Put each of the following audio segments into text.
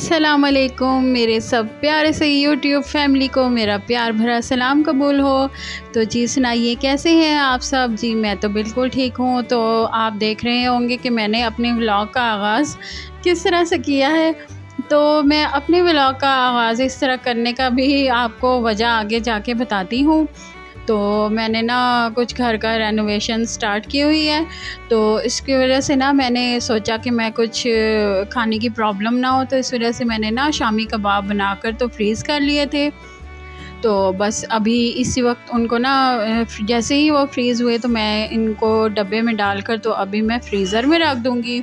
अस्सलाम वालेकुम मेरे सब प्यारे से यूट्यूब फैमिली को मेरा प्यार भरा सलाम कबूल हो। तो जी सुनाइए कैसे हैं आप सब। जी मैं तो बिल्कुल ठीक हूँ। तो आप देख रहे होंगे कि मैंने अपने व्लॉग का आगाज़ किस तरह से किया है। तो मैं अपने व्लॉग का आगाज़ इस तरह करने का भी आपको वजह आगे जाके बताती हूँ। तो मैंने ना कुछ घर का रेनोवेशन स्टार्ट की हुई है, तो इसकी वजह से ना मैंने सोचा कि मैं कुछ खाने की प्रॉब्लम ना हो, तो इस वजह से मैंने ना शामी कबाब बनाकर तो फ्रीज़ कर लिए थे। तो बस अभी इसी वक्त उनको ना जैसे ही वो फ्रीज़ हुए तो मैं इनको डब्बे में डालकर तो अभी मैं फ्रीज़र में रख दूँगी।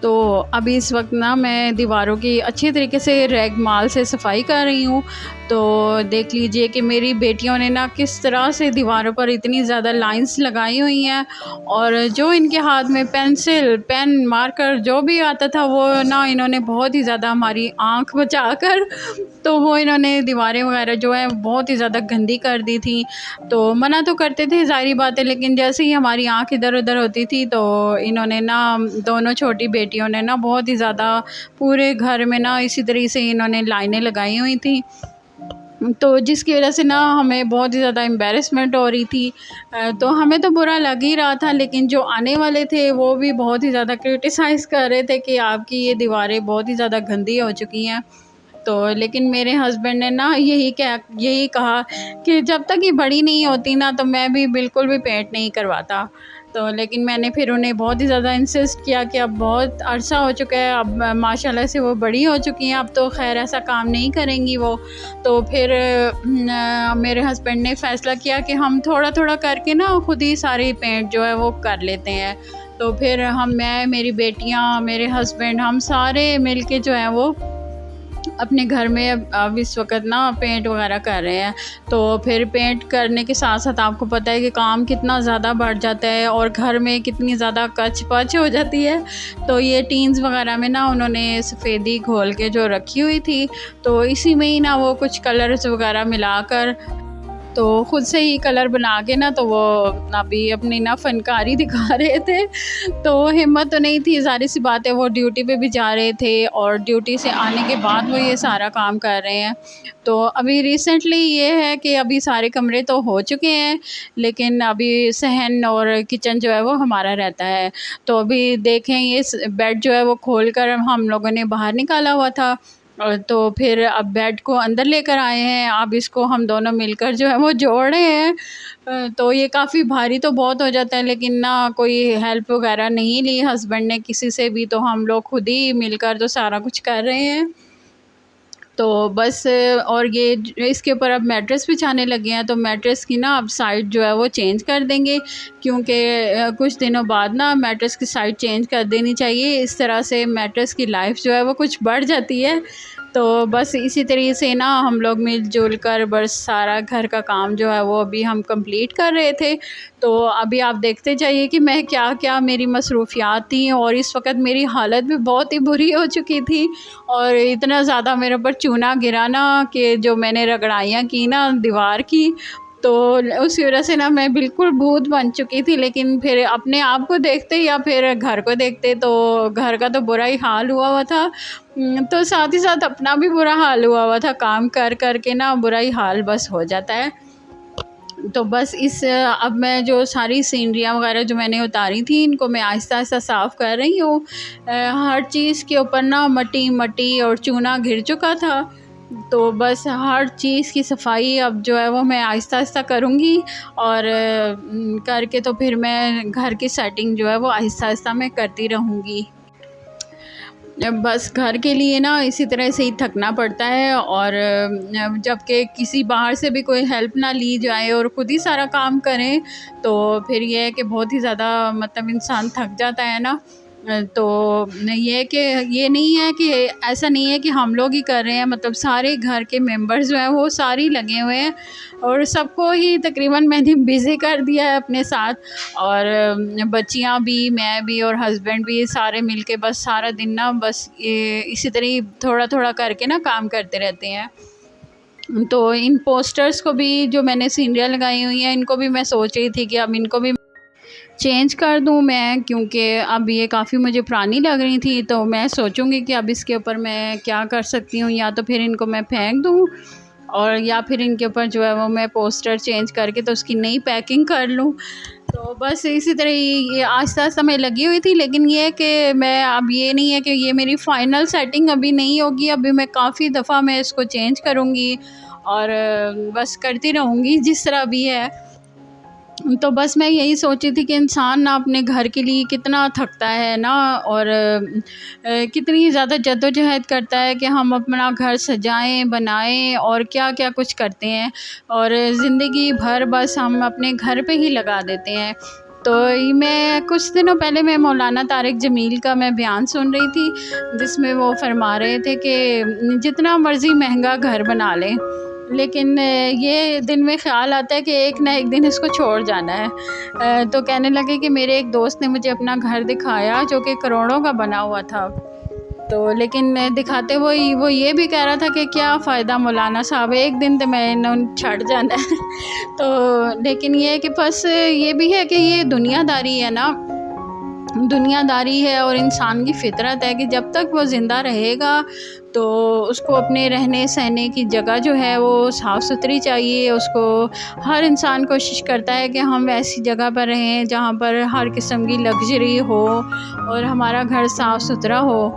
तो अभी इस वक्त ना मैं दीवारों की अच्छी तरीके से रैग माल से सफाई कर रही हूँ। तो देख लीजिए कि मेरी बेटियों ने ना किस तरह से दीवारों पर इतनी ज़्यादा लाइंस लगाई हुई हैं, और जो इनके हाथ में पेंसिल पेन मार्कर जो भी आता था वो ना इन्होंने बहुत ही ज़्यादा हमारी आँख बचाकर तो वो इन्होंने दीवारें वगैरह जो है बहुत ही ज़्यादा गंदी कर दी थी। तो मना तो करते थे ज़ाहिर बात है, लेकिन जैसे ही हमारी आँख इधर उधर होती थी तो इन्होंने ना दोनों छोटी बेटियों ने ना बहुत ही ज़्यादा पूरे घर में ना इसी तरीके से इन्होंने लाइनें लगाई हुई थी। तो जिसकी वजह से ना हमें बहुत ही ज़्यादा एम्बैरेसमेंट हो रही थी। तो हमें तो बुरा लग ही रहा था, लेकिन जो आने वाले थे वो भी बहुत ही ज़्यादा क्रिटिसाइज़ कर रहे थे कि आपकी ये दीवारें बहुत ही ज़्यादा गंदी हो चुकी हैं। तो लेकिन मेरे हस्बैंड ने ना यही कहा कि जब तक ये बड़ी नहीं होती ना तो मैं भी बिल्कुल भी पेंट नहीं करवाता। तो लेकिन मैंने फिर उन्हें बहुत ही ज़्यादा इंसिस्ट किया कि अब बहुत अरसा हो चुका है, अब माशाल्लाह से वो बड़ी हो चुकी हैं, अब तो खैर ऐसा काम नहीं करेंगी वो। तो फिर मेरे हस्बैंड ने फ़ैसला किया कि हम थोड़ा थोड़ा करके ना खुद ही सारे पेंट जो है वो कर लेते हैं। तो फिर मैं मेरी बेटियाँ मेरे हस्बैंड हम सारे मिल के जो है वो अपने घर में अब इस वक्त ना पेंट वगैरह कर रहे हैं। तो फिर पेंट करने के साथ साथ आपको पता है कि काम कितना ज़्यादा बढ़ जाता है और घर में कितनी ज़्यादा कच पच हो जाती है। तो ये टीन्स वगैरह में ना उन्होंने सफ़ेदी घोल के जो रखी हुई थी, तो इसी में ही ना वो कुछ कलर्स वगैरह मिलाकर तो ख़ुद से ही कलर बना के ना तो वो अभी अपनी ना फ़नकारी दिखा रहे थे। तो हिम्मत तो नहीं थी, ज़ाहिर सी बात है वो ड्यूटी पे भी जा रहे थे और ड्यूटी से आने के बाद वो ये सारा काम कर रहे हैं। तो अभी रिसेंटली ये है कि अभी सारे कमरे तो हो चुके हैं, लेकिन अभी सहन और किचन जो है वो हमारा रहता है। तो अभी देखें ये बेड जो है वो खोल कर हम लोगों ने बाहर निकाला हुआ था, और तो फिर अब बेड को अंदर लेकर आए हैं। अब इसको हम दोनों मिलकर जो है वो जोड़ रहे हैं। तो ये काफ़ी भारी तो बहुत हो जाता है, लेकिन ना कोई हेल्प वगैरह नहीं ली हस्बैंड ने किसी से भी, तो हम लोग खुद ही मिलकर तो सारा कुछ कर रहे हैं। तो बस और ये इसके ऊपर अब मैट्रेस बिछाने लगे हैं, तो मैट्रेस की ना अब साइड जो है वो चेंज कर देंगे, क्योंकि कुछ दिनों बाद ना मैट्रेस की साइड चेंज कर देनी चाहिए। इस तरह से मैट्रेस की लाइफ जो है वो कुछ बढ़ जाती है। तो बस इसी तरीके से ना हम लोग मिलजुल कर बस सारा घर का काम जो है वो अभी हम कंप्लीट कर रहे थे। तो अभी आप देखते जाइए कि मैं क्या क्या मेरी मसरूफ़ियात थी, और इस वक्त मेरी हालत भी बहुत ही बुरी हो चुकी थी, और इतना ज़्यादा मेरे ऊपर चूना गिरा ना कि जो मैंने रगड़ाइयाँ की ना दीवार की, तो उसकी वजह से ना मैं बिल्कुल भूत बन चुकी थी। लेकिन फिर अपने आप को देखते या फिर घर को देखते तो घर का तो बुरा ही हाल हुआ हुआ था। तो साथ ही साथ अपना भी बुरा हाल हुआ हुआ था, काम कर कर के ना बुरा ही हाल बस हो जाता है। तो बस अब मैं जो सारी सीनरियाँ वगैरह जो मैंने उतारी थी इनको मैं आहिस्ता आहिस्ता साफ़ कर रही हूँ। हर चीज़ के ऊपर ना मट्टी मट्टी और चूना घिर चुका था। तो बस हर चीज़ की सफाई अब जो है वो मैं आहिस्ता आहिस्ता करूँगी, और करके तो फिर मैं घर की सेटिंग जो है वो आहिस्ता आहिस्ता मैं करती रहूँगी। बस घर के लिए ना इसी तरह से ही थकना पड़ता है, और जबकि किसी बाहर से भी कोई हेल्प ना ली जाए और ख़ुद ही सारा काम करें, तो फिर ये है कि बहुत ही ज़्यादा मतलब इंसान थक जाता है ना। तो ये है कि ये नहीं है कि ऐसा नहीं है कि हम लोग ही कर रहे हैं, मतलब सारे घर के मेंबर्स जो हैं वो सारे ही लगे हुए हैं, और सबको ही तकरीबन मैंने बिज़ी कर दिया है अपने साथ। और बच्चियां भी, मैं भी और हस्बैंड भी सारे मिलके बस सारा दिन ना बस ये इसी तरह ही थोड़ा थोड़ा करके ना काम करते रहते हैं। तो इन पोस्टर्स को भी जो मैंने सीनरियाँ लगाई हुई हैं इनको भी मैं सोच रही थी कि अब इनको भी चेंज कर दूँ मैं, क्योंकि अब ये काफ़ी मुझे पुरानी लग रही थी। तो मैं सोचूँगी कि अब इसके ऊपर मैं क्या कर सकती हूँ, या तो फिर इनको मैं फेंक दूँ और या फिर इनके ऊपर जो है वो मैं पोस्टर चेंज करके तो उसकी नई पैकिंग कर लूँ। तो बस इसी तरह ये आहिस्ता-आहिस्ता मैं लगी हुई थी, लेकिन ये है कि मैं अब ये नहीं है कि ये मेरी फ़ाइनल सेटिंग अभी नहीं होगी, अभी मैं काफ़ी दफ़ा मैं इसको चेंज करूँगी और बस करती रहूँगी जिस तरह भी है। तो बस मैं यही सोची थी कि इंसान ना अपने घर के लिए कितना थकता है ना, और कितनी ज़्यादा जद्दोजहद करता है कि हम अपना घर सजाएं, बनाएं और क्या-क्या कुछ करते हैं, और ज़िंदगी भर बस हम अपने घर पे ही लगा देते हैं। तो ये मैं कुछ दिनों पहले मैं मौलाना तारिक जमील का मैं बयान सुन रही थी, जिसमें वो फरमा रहे थे कि जितना मर्ज़ी महंगा घर बना लें, लेकिन ये दिन में ख़्याल आता है कि एक ना एक दिन इसको छोड़ जाना है। तो कहने लगे कि मेरे एक दोस्त ने मुझे अपना घर दिखाया जो कि करोड़ों का बना हुआ था। तो लेकिन दिखाते वो ये भी कह रहा था कि क्या फ़ायदा मौलाना साहब, एक दिन तो मैंने छड़ जाना है। तो लेकिन ये है कि बस ये भी है कि ये दुनियादारी है ना, दुनियादारी है और इंसान की फ़ितरत है कि जब तक वो ज़िंदा रहेगा तो उसको अपने रहने सहने की जगह जो है वो साफ़ सुथरी चाहिए। उसको हर इंसान कोशिश करता है कि हम ऐसी जगह पर रहें जहाँ पर हर किस्म की लग्ज़री हो और हमारा घर साफ़ सुथरा हो।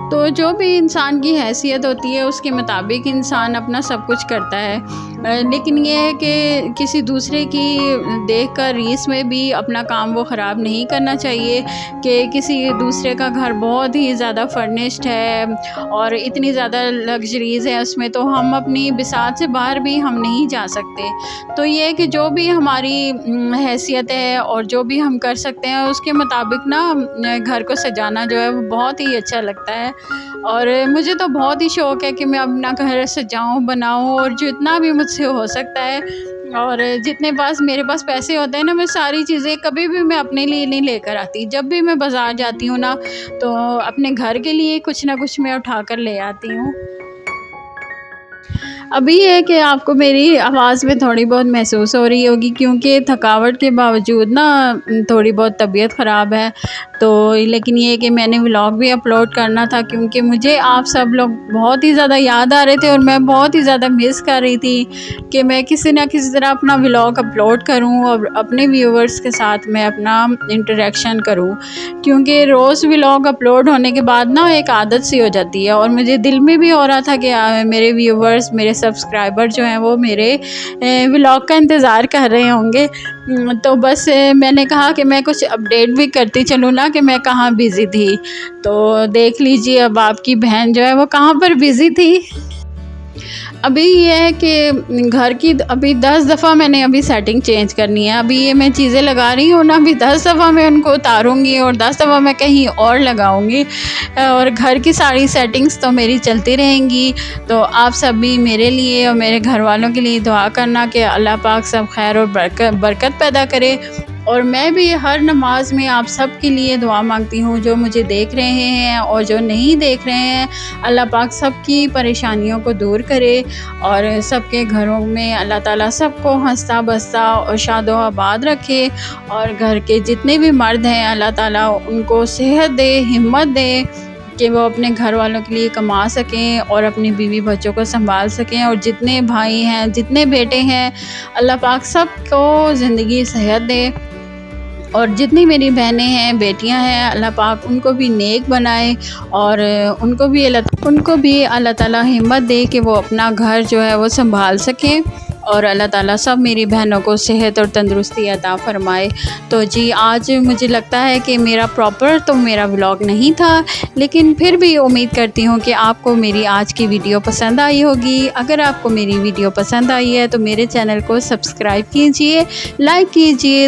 तो जो भी इंसान की हैसियत होती है उसके मुताबिक इंसान अपना सब कुछ करता है। लेकिन ये है कि किसी दूसरे की देखकर रीस में भी अपना काम वो ख़राब नहीं करना चाहिए कि किसी दूसरे का घर बहुत ही ज़्यादा फर्निश्ड है और इतनी ज़्यादा लग्जरीज़ है उसमें, तो हम अपनी बिसात से बाहर भी हम नहीं जा सकते। तो ये है कि जो भी हमारी हैसियत है और जो भी हम कर सकते हैं उसके मुताबिक ना घर को सजाना जो है वो बहुत ही अच्छा लगता है। और मुझे तो बहुत ही शौक़ है कि मैं अपना घर सजाऊँ, बनाऊँ और जितना भी मुझसे हो सकता है, और जितने पास मेरे पास पैसे होते हैं ना, मैं सारी चीज़ें कभी भी मैं अपने लिए नहीं लेकर आती। जब भी मैं बाज़ार जाती हूँ ना, तो अपने घर के लिए कुछ ना कुछ मैं उठा कर ले आती हूँ। अभी ये है कि आपको मेरी आवाज़ में थोड़ी बहुत महसूस हो रही होगी, क्योंकि थकावट के बावजूद ना थोड़ी बहुत तबीयत ख़राब है। तो लेकिन ये है कि मैंने व्लॉग भी अपलोड करना था, क्योंकि मुझे आप सब लोग बहुत ही ज़्यादा याद आ रहे थे और मैं बहुत ही ज़्यादा मिस कर रही थी कि मैं किसी न किसी तरह अपना व्लॉग अपलोड करूँ और अपने व्यूवर्स के साथ मैं अपना इंटरेक्शन करूँ। क्योंकि रोज़ व्लॉग अपलोड होने के बाद ना एक आदत सी हो जाती है, और मुझे दिल में भी हो रहा था कि मेरे व्यूवर्स, मेरे सब्सक्राइबर जो हैं वो मेरे व्लॉग का इंतज़ार कर रहे होंगे। तो बस मैंने कहा कि मैं कुछ अपडेट भी करती चलूँ ना कि मैं कहाँ बिज़ी थी। तो देख लीजिए अब आपकी बहन जो है वो कहाँ पर बिज़ी थी। अभी ये है कि घर की अभी 10 दफ़ा मैंने अभी सेटिंग चेंज करनी है। अभी ये मैं चीज़ें लगा रही हूँ ना, अभी 10 दफ़ा मैं उनको उतारूँगी और 10 दफ़ा मैं कहीं और लगाऊँगी, और घर की सारी सेटिंग्स तो मेरी चलती रहेंगी। तो आप सब भी मेरे लिए और मेरे घर वालों के लिए दुआ करना कि अल्लाह पाक सब खैर और बरकत पैदा करे। और मैं भी हर नमाज में आप सब के लिए दुआ मांगती हूँ, जो मुझे देख रहे हैं और जो नहीं देख रहे हैं। अल्लाह पाक सबकी परेशानियों को दूर करे और सबके घरों में अल्लाह ताला सबको हंसता बसता और शादो आबाद रखे। और घर के जितने भी मर्द हैं अल्लाह ताला उनको सेहत दे, हिम्मत दे कि वो अपने घर वालों के लिए कमा सकें और अपनी बीवी बच्चों को संभाल सकें। और जितने भाई हैं, जितने बेटे हैं, अल्लाह पाक सबको ज़िंदगी सेहत दे। और जितनी मेरी बहनें हैं, बेटियां हैं, अल्लाह पाक उनको भी नेक बनाए और उनको भी अल्लाह ताला हिम्मत दे कि वो अपना घर जो है वो संभाल सकें। और अल्लाह ताला सब मेरी बहनों को सेहत और तंदुरुस्ती अता फ़रमाए। तो जी, आज मुझे लगता है कि मेरा व्लॉग नहीं था, लेकिन फिर भी उम्मीद करती हूँ कि आपको मेरी आज की वीडियो पसंद आई होगी। अगर आपको मेरी वीडियो पसंद आई है तो मेरे चैनल को सब्सक्राइब कीजिए, लाइक कीजिए।